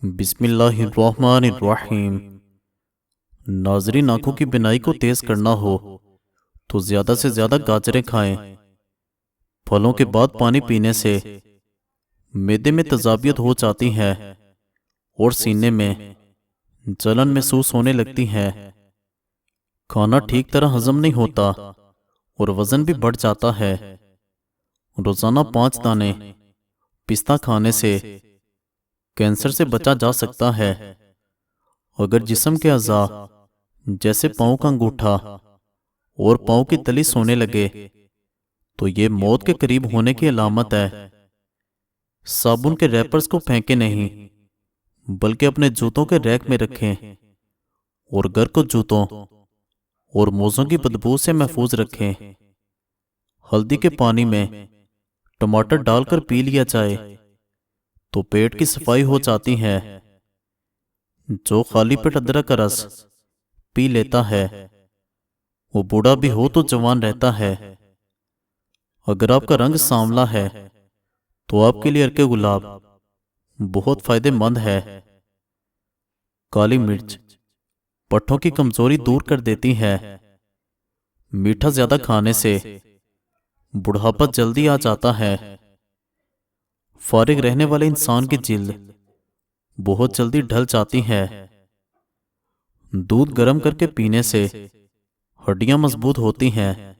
बिस्मिल्लाहिर्रहमानिर्रहीम। नाज़रीन, आंखों की बिनाई को तेज़ करना हो तो ज़्यादा से ज़्यादा गाजरें खाएं। फलों के बाद पानी पीने से मैदे में तेज़ाबियत हो जाती है और सीने में जलन महसूस होने लगती है। खाना ठीक तरह हजम नहीं होता और वज़न भी बढ़ जाता है। रोज़ाना 5 दाने पिस्ता खाने से कैंसर से बचा जा सकता है। अगर जिस्म के अज़ा जैसे पाँव का अंगूठा और पाँव की तली सोने लगे तो ये मौत के करीब होने की अलामत है। साबुन के रैपर्स को फेंके नहीं बल्कि अपने जूतों के रैक में रखें और घर को जूतों और मोज़ों की बदबू से महफूज रखें। हल्दी के पानी में टमाटर डालकर पी लिया जाए तो पेट की सफाई हो जाती है। जो खाली पेट अदरक का रस पी लेता है वो बूढ़ा भी हो तो जवान रहता है। अगर आपका रंग सांवला है तो आपके लिए अर्के गुलाब बहुत फायदेमंद है। काली मिर्च पट्ठों की कमजोरी दूर कर देती है। मीठा ज्यादा खाने से बुढ़ापा जल्दी आ जाता है। फारिग रहने वाले इंसान की जिल्द बहुत जल्दी ढल जाती है। दूध गर्म करके पीने से हड्डियां मजबूत होती हैं।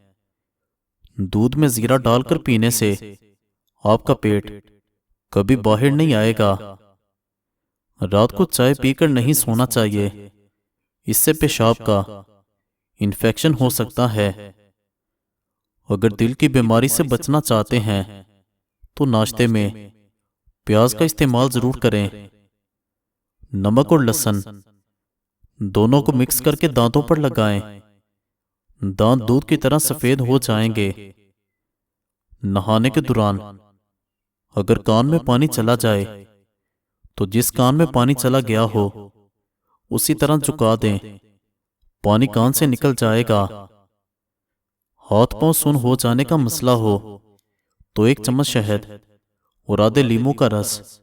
दूध में जीरा डालकर पीने से आपका पेट कभी बाहर नहीं आएगा। रात को चाय पीकर नहीं सोना चाहिए, इससे पेशाब का इन्फेक्शन हो सकता है। अगर दिल की बीमारी से बचना चाहते हैं तो नाश्ते में प्याज का इस्तेमाल जरूर करें। नमक और लहसुन दोनों को मिक्स करके दांतों पर लगाएं। दांत दूध की तरह सफेद हो जाएंगे। नहाने के दौरान अगर कान में पानी चला जाए तो जिस कान में पानी चला गया हो उसी तरह झुका दें, पानी कान से निकल जाएगा। हाथ पांव सुन्न हो जाने का मसला हो तो 1 चम्मच शहद और आधे लीमू का रस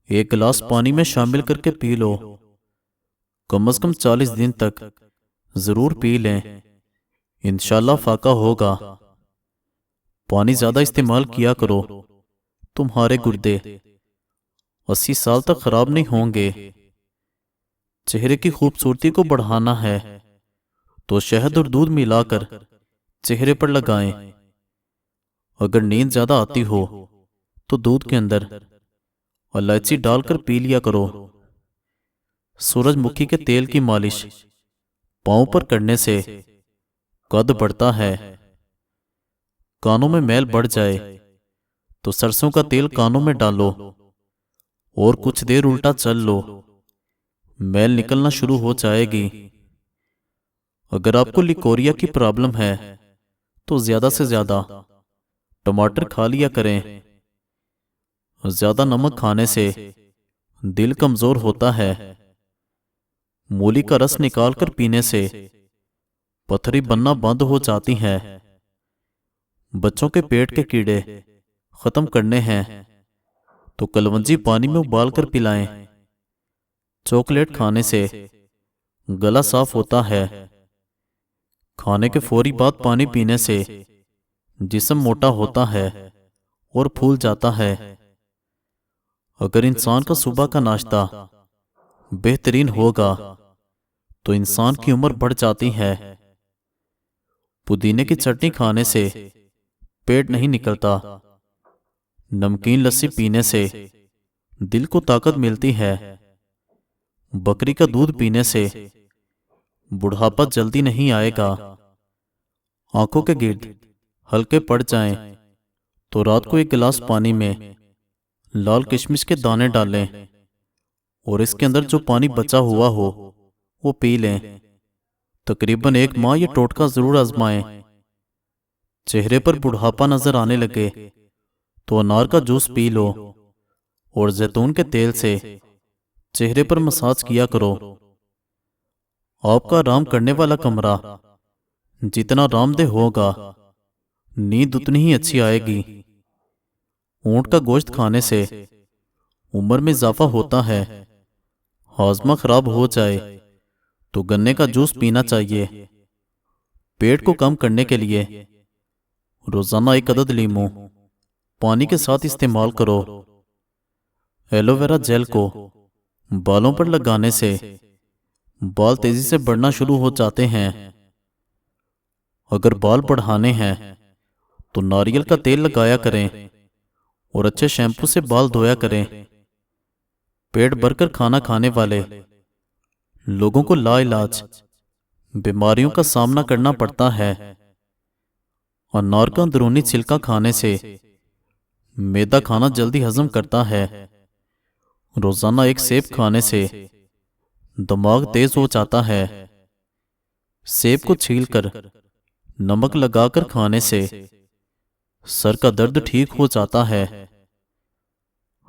1 गिलास पानी में शामिल करके पी लो। कम से कम 40 दिन तक जरूर पी लें, इंशाल्लाह फाका होगा। पानी ज्यादा इस्तेमाल किया करो, तुम्हारे गुर्दे 80 साल तक खराब नहीं होंगे। चेहरे की खूबसूरती को बढ़ाना है तो शहद और दूध मिलाकर चेहरे पर लगाएं। अगर नींद ज्यादा आती हो तो दूध के अंदर इलायची डालकर पी लिया करो। सूरजमुखी के तेल की मालिश पांव पर करने से कद बढ़ता है। कानों में मैल बढ़ जाए तो सरसों का तेल कानों में डालो और कुछ देर उल्टा चल लो, मैल निकलना शुरू हो जाएगी। अगर आपको लिकोरिया की प्रॉब्लम है तो ज्यादा से ज्यादा टमाटर खा लिया करें। ज्यादा नमक खाने से दिल कमजोर होता है। मूली का रस निकालकर पीने से पथरी बनना बंद हो जाती है। बच्चों के पेट के कीड़े खत्म करने हैं तो कलवंजी पानी में उबालकर पिलाएं। चॉकलेट खाने से गला साफ होता है। खाने के फौरी बाद पानी पीने से जिस्म मोटा होता है और फूल जाता है। अगर इंसान का सुबह का नाश्ता बेहतरीन होगा तो इंसान की उम्र बढ़ जाती है। पुदीने की चटनी खाने से पेट नहीं निकलता। नमकीन लस्सी पीने से दिल को ताकत मिलती है। बकरी का दूध पीने से बुढ़ापा जल्दी नहीं आएगा। आंखों के गिर्द हल्के पड़ जाएं तो रात को 1 गिलास पानी में लाल किशमिश के दाने डालें और इसके अंदर जो पानी बचा हुआ हो वो पी लें। तकरीबन 1 माह ये टोटका जरूर आजमाएं। चेहरे पर बुढ़ापा नजर आने लगे तो अनार का जूस पी लो और जैतून के तेल से चेहरे पर मसाज किया करो। आपका आराम करने वाला कमरा जितना आरामदेह होगा नींद उतनी ही अच्छी आएगी। ऊंट का गोश्त खाने से उम्र में इजाफा होता है। हाजमा खराब हो जाए तो गन्ने का जूस पीना चाहिए। पेट को कम करने के लिए रोजाना एक अदद लीमू पानी के साथ इस्तेमाल करो। एलोवेरा जेल को बालों पर लगाने से बाल तेजी से बढ़ना शुरू हो जाते हैं। अगर बाल बढ़ाने हैं तो नारियल का तेल लगाया करें और अच्छे शैम्पू से बाल धोया करें। पेट भरकर खाना खाने वाले लोगों को लाइलाज बीमारियों का सामना करना पड़ता है। अनार का अंदरूनी छिलका खाने से मैदा खाना जल्दी हजम करता है। रोजाना एक सेब खाने से दिमाग तेज हो जाता है। सेब को छीलकर नमक लगाकर खाने से सर का दर्द ठीक हो जाता है।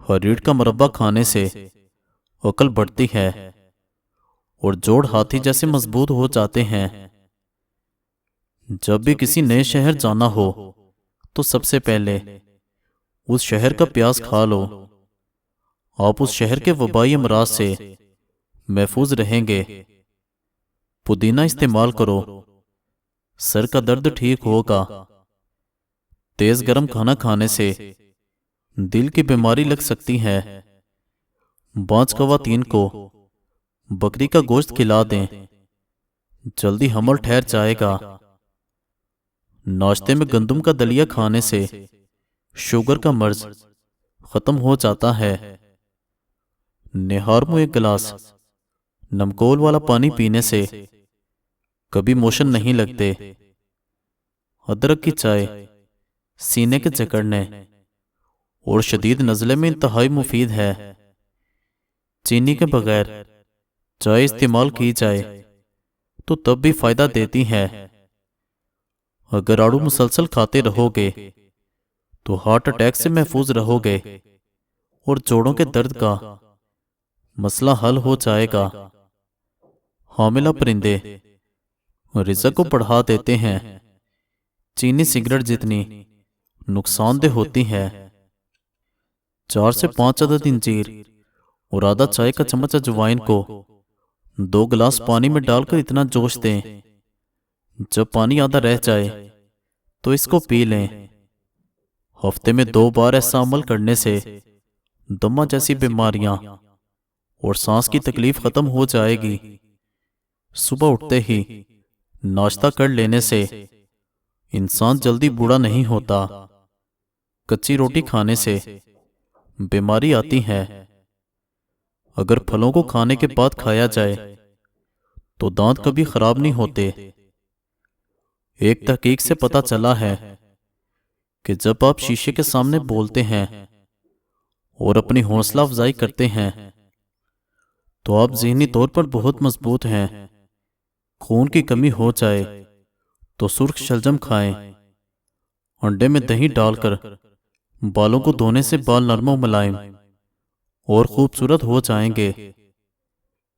हरीड़ का मुरब्बा खाने से अकल बढ़ती है और जोड़ हाथी जैसे मजबूत हो जाते हैं। जब भी किसी नए शहर जाना हो तो सबसे पहले उस शहर का प्याज खा लो। आप उस शहर के वबाई अमराज से महफूज रहेंगे। पुदीना इस्तेमाल करो, सर का दर्द ठीक होगा। तेज गर्म खाना खाने से दिल की बीमारी लग सकती है। 5 खवातीन को बकरी का गोश्त खिला दें, जल्दी हमल ठहर जाएगा। नाश्ते में गंदम का दलिया खाने से शुगर का मर्ज खत्म हो जाता है। निहार में एक गिलास नमकोल वाला पानी पीने से कभी मोशन नहीं लगते। अदरक की चाय सीने के जकड़ने और शदीद नज़ले में इंतहाई मुफीद है। चीनी के बगैर चाय इस्तेमाल की जाए तो तब भी फायदा देती है। अगर आड़ू मुसलसल खाते रहोगे तो हार्ट अटैक से महफूज रहोगे और जोड़ों के दर्द का मसला हल हो जाएगा। हामिला परिंदे रिज़्क को बढ़ा देते हैं। चीनी सिगरेट जितनी नुकसानदेह होती है। 4 से 5 अदद इंजीर और आधा चाय का चम्मच अजवाइन को 2 गिलास पानी में डालकर इतना जोश दें, जब पानी आधा रह जाए तो इसको पी लें। हफ्ते में 2 बार ऐसा अमल करने से दमा जैसी बीमारियां और सांस की तकलीफ खत्म हो जाएगी। सुबह उठते ही नाश्ता कर लेने से इंसान जल्दी बूढ़ा नहीं होता। कच्ची रोटी खाने से बीमारी आती है। अगर फलों को खाने के बाद खाया जाए तो दांत कभी खराब नहीं होते। एक तहकीक से पता चला है कि जब आप शीशे के सामने बोलते हैं और अपनी हौसला अफजाई करते हैं तो आप ज़हनी तौर पर बहुत मजबूत हैं। खून की कमी हो जाए तो सुर्ख शलजम खाएं। अंडे में दही डालकर बालों को धोने से बाल नरम और मुलायम और खूबसूरत हो जाएंगे।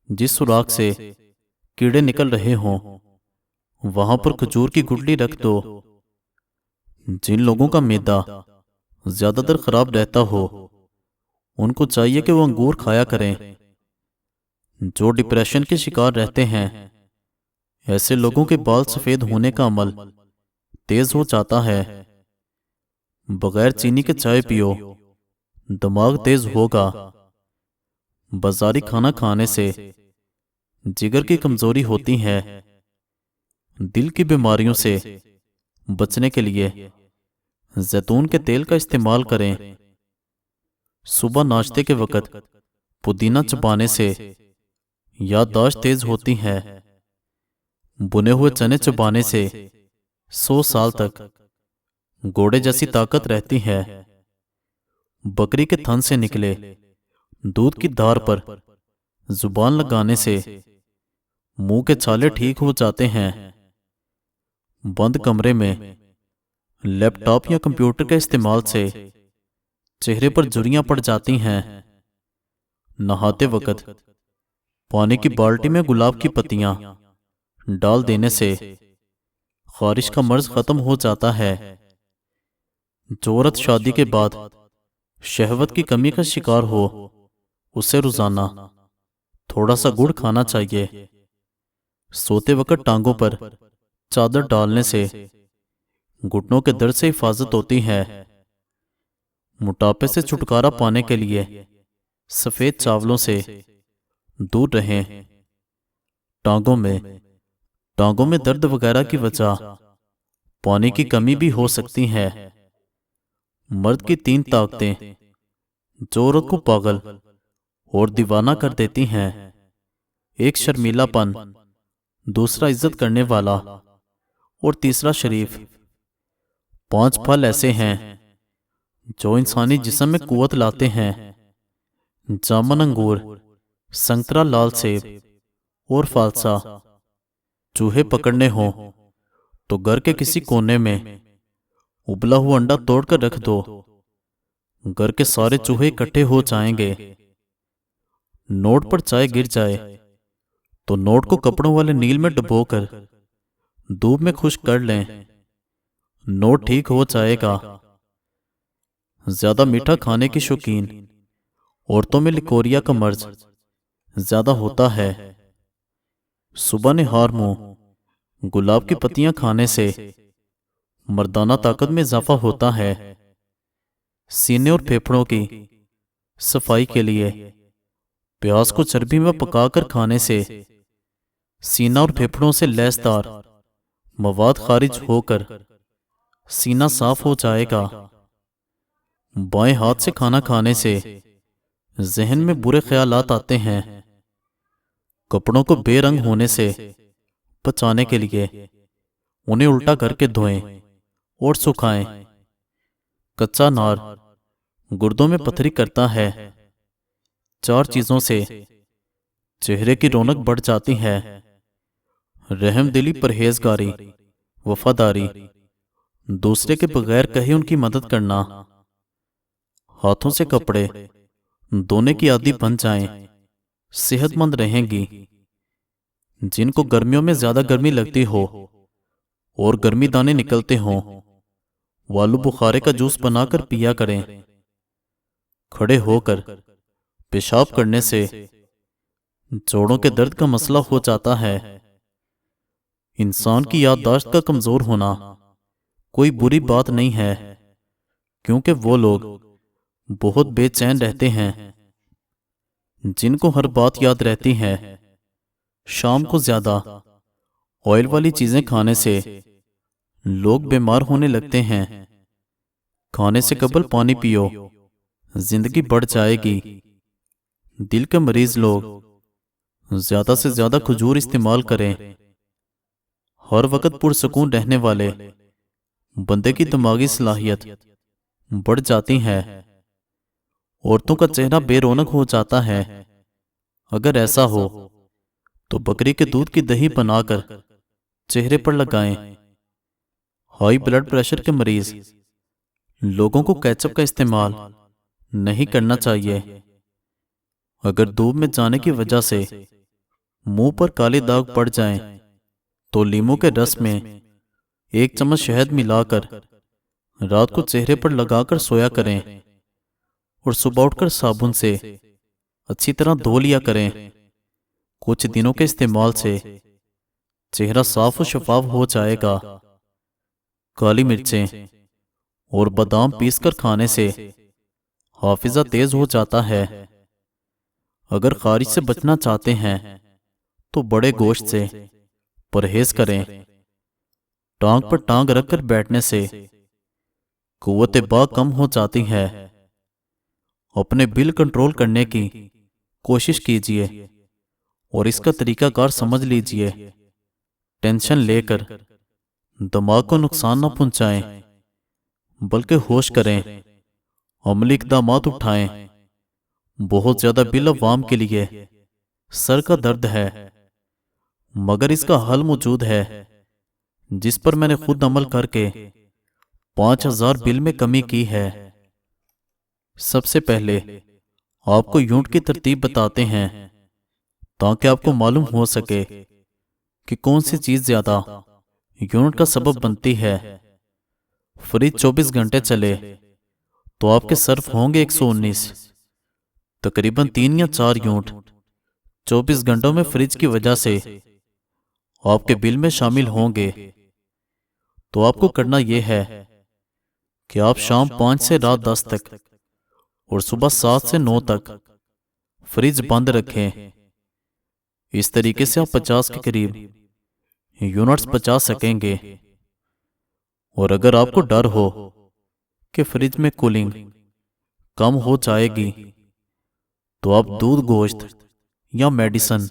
जिस सुराख से कीड़े निकल रहे हों वहां पर खजूर की गुठली रख दो। जिन लोगों का मैदा ज्यादातर खराब रहता हो उनको चाहिए कि वो अंगूर खाया करें। जो डिप्रेशन के शिकार रहते हैं ऐसे लोगों के बाल सफेद होने का अमल तेज हो जाता है। बगैर चीनी के चाय पियो, दिमाग तेज होगा। बाजारी खाना खाने से जिगर की कमजोरी होती है। दिल की बीमारियों से बचने के लिए जैतून के तेल का इस्तेमाल करें। सुबह नाश्ते के वक्त पुदीना चबाने से याददाश्त तेज होती है। बुने हुए चने चबाने से 100 साल तक घोड़े जैसी ताकत रहती है। बकरी के थन से निकले दूध की धार पर जुबान लगाने से मुंह के छाले ठीक हो जाते हैं। बंद कमरे में लैपटॉप या कंप्यूटर के इस्तेमाल से चेहरे पर झुर्रियां पड़ जाती हैं। नहाते वक्त पानी की बाल्टी में गुलाब की पत्तियां डाल देने से खारिश का मर्ज खत्म हो जाता है। जो औरत शादी के बाद शहवत की कमी का शिकार हो उसे रोजाना थोड़ा सा गुड़ खाना चाहिए। सोते वक्त टांगों पर चादर डालने से घुटनों के दर्द से हिफाजत होती है। मोटापे से छुटकारा पाने के लिए सफेद चावलों से दूर रहें। टांगों में दर्द वगैरह की वजह पानी की कमी भी हो सकती है। मर्द की 3 ताकतें जो औरत को पागल और दीवाना कर देती हैं। एक शर्मीलापन, दूसरा इज्जत करने वाला और तीसरा शरीफ। 5 फल ऐसे हैं जो इंसानी जिस्म में कुव्वत लाते हैं। जामुन, अंगूर, संतरा, लाल सेब और फालसा। चूहे पकड़ने हो तो घर के किसी कोने में उबला हुआ अंडा तोड़कर रख दो। घर के सारे चूहे इकट्ठे हो जाएंगे। नोट पर चाय गिर जाए तो नोट को कपड़ों वाले नील में डुबोकर धूप में खुश्क कर लें। नोट ठीक हो जाएगा। ज्यादा मीठा खाने की शौकीन औरतों में लिकोरिया का मर्ज ज्यादा होता है। सुबह निहार मुंह गुलाब की पत्तियां खाने से मर्दाना ताकत में इजाफा होता है। सीने और फेफड़ों की सफाई के लिए प्याज को चर्बी में पकाकर खाने से सीना और फेफड़ों से लैसदार मवाद खारिज होकर सीना साफ हो जाएगा। बाएं हाथ से खाना खाने से जहन में बुरे ख्यालात आते हैं। कपड़ों को बेरंग होने से बचाने के लिए उन्हें उल्टा करके धोएं और सुखाएं। कच्चा नार गुर्दों में पथरी करता है। 4 चीजों से चेहरे की रौनक बढ़ जाती है। रहमदिली, परहेजगारी, वफादारी, दूसरे के बगैर कहीं उनकी मदद करना। हाथों से कपड़े धोने की आदत बन जाएं, सेहतमंद रहेंगी। जिनको गर्मियों में ज्यादा गर्मी लगती हो और गर्मी दाने निकलते हों, वो आलू बुखारे का जूस बनाकर पिया करें। खड़े होकर पेशाब करने से जोड़ों के दर्द का मसला हो जाता है। इंसान की याददाश्त का कमजोर होना कोई बुरी बात नहीं है, क्योंकि वो लोग बहुत बेचैन रहते हैं जिनको हर बात याद रहती है। शाम को ज्यादा ऑयल वाली चीजें खाने से लोग बीमार होने लगते हैं। खाने से कबल पानी पियो, जिंदगी बढ़ जाएगी। दिल के मरीज लोग ज्यादा से ज्यादा खजूर इस्तेमाल करें। हर वक्त पुरसकून रहने वाले बंदे की दिमागी सलाहियत बढ़ जाती है। औरतों का चेहरा बेरौनक हो जाता है। अगर ऐसा हो तो बकरी के दूध की दही बनाकर चेहरे पर लगाएं। हाई ब्लड प्रेशर के मरीज लोगों को केचप का इस्तेमाल नहीं करना चाहिए। अगर धूप में जाने की वजह से मुंह पर काले दाग पड़ जाएं, तो लीमू के रस में 1 चम्मच शहद मिलाकर रात को चेहरे पर लगाकर सोया करें और सुबह उठकर साबुन से अच्छी तरह धो लिया करें। कुछ दिनों के इस्तेमाल से चेहरा साफ और शफाफ हो जाएगा। काली मिर्चें और बादाम पीसकर खाने से हाफिजा तेज हो जाता है। अगर खारिज से बचना चाहते हैं तो बड़े गोश्त से परहेज करें। टांग पर टांग रखकर बैठने से कुव्वत बा कम हो जाती है। अपने बिल कंट्रोल करने की कोशिश कीजिए और इसका तरीकाकार समझ लीजिए। टेंशन लेकर दिमाग को नुकसान न पहुंचाएं, बल्कि होश करें, अमली इक़दामात उठाएं। बहुत ज्यादा बिल अवाम के लिए सर का दर्द है, मगर इसका हल मौजूद है जिस पर मैंने खुद अमल करके 5000 बिल में कमी की है। सबसे पहले आपको यूनिट की तरतीब बताते हैं ताकि आपको मालूम हो सके कि कौन सी चीज ज्यादा यूनिट का सबब बनती है। फ्रिज 24 घंटे चले तो आपके सर्फ होंगे 119, तकरीबन 3 या 4 यूनिट 24 घंटों में फ्रिज की वजह से आपके बिल में शामिल होंगे। तो आपको करना यह है कि आप शाम 5 से रात 10 तक और सुबह 7 से 9 तक फ्रिज बंद रखें। इस तरीके से आप 50 के करीब यूनिट्स बचा सकेंगे। और अगर आपको डर हो कि फ्रिज में कूलिंग कम हो जाएगी, तो आप दूध, गोश्त या मेडिसिन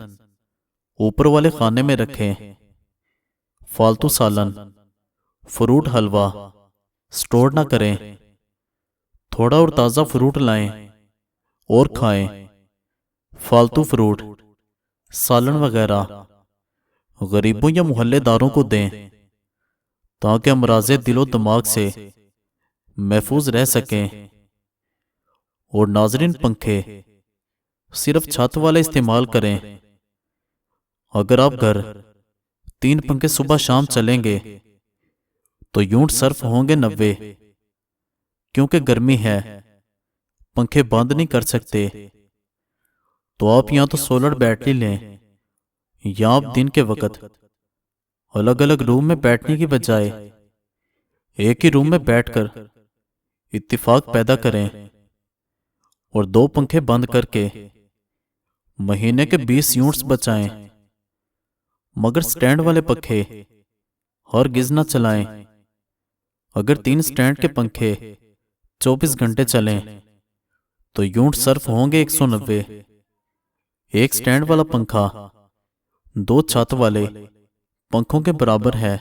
ऊपर वाले खाने में रखें। फालतू सालन, फ्रूट हलवा स्टोर ना करें। थोड़ा और ताज़ा फ्रूट लाएं और खाएं। फालतू फ्रूट, सालन वगैरह गरीबों या मोहल्लेदारों को दें, ताकि अमराज़े दिलो दिमाग से महफूज रह सकें। और नाजरीन, पंखे सिर्फ छत वाले इस्तेमाल करें। अगर आप घर 3 पंखे सुबह शाम चलेंगे तो यूनिट सर्फ होंगे 90। क्योंकि गर्मी है, पंखे बंद नहीं कर सकते। तो आप या तो सोलर बैटरी लें, या आप दिन के वक्त अलग अलग रूम में बैठने की बजाय एक ही रूम में बैठकर इत्तेफाक पैदा करें और 2 पंखे बंद करके महीने के 20 यूनिट्स बचाएं। मगर स्टैंड वाले पंखे हरगिज़ न चलाएं। अगर 3 स्टैंड के पंखे 24 घंटे चलें तो यूनिट सर्फ होंगे 190। एक स्टैंड वाला पंखा 2 छत वाले पंखों के बराबर है।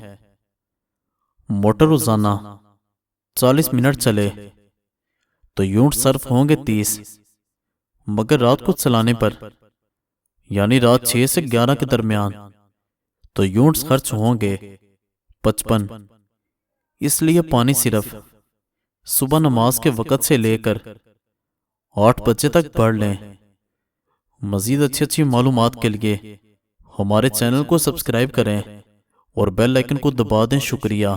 मोटर रोजाना 40 मिनट चले तो यूनिट सर्फ होंगे 30। मगर रात को चलाने पर, यानी रात 6 से 11 के दरमियान, तो यूनिट्स खर्च होंगे 55। इसलिए पानी सिर्फ सुबह नमाज के वक़्त से लेकर 8 बजे तक पढ़ लें। मज़ीद अच्छी अच्छी मालूमात के लिए हमारे चैनल को सब्सक्राइब करें और बेल आइकन को दबा दें। शुक्रिया।